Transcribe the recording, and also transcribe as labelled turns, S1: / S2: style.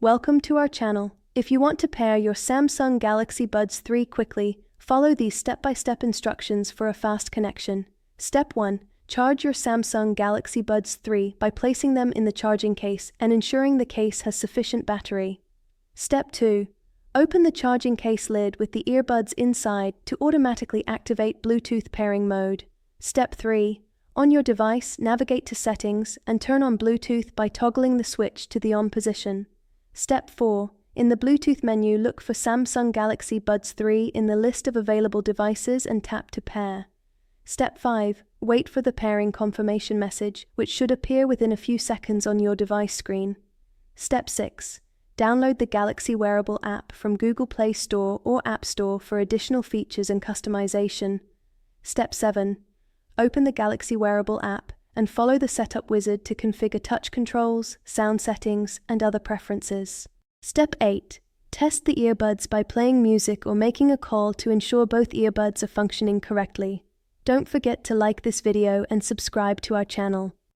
S1: Welcome to our channel. If you want to pair your Samsung Galaxy Buds 3 quickly, follow these step-by-step instructions for a fast connection. Step 1. Charge your Samsung Galaxy Buds 3 by placing them in the charging case and ensuring the case has sufficient battery. Step 2. Open the charging case lid with the earbuds inside to automatically activate Bluetooth pairing mode. Step 3. On your device, navigate to Settings and turn on Bluetooth by toggling the switch to the on position. Step 4. In the Bluetooth menu, look for Samsung Galaxy Buds 3 in the list of available devices and tap to pair. Step 5. Wait for the pairing confirmation message, which should appear within a few seconds on your device screen. Step 6. Download the Galaxy Wearable app from Google Play Store or App Store for additional features and customization. Step 7. Open the Galaxy Wearable app and follow the setup wizard to configure touch controls, sound settings, and other preferences. Step 8. Test the earbuds by playing music or making a call to ensure both earbuds are functioning correctly. Don't forget to like this video and subscribe to our channel.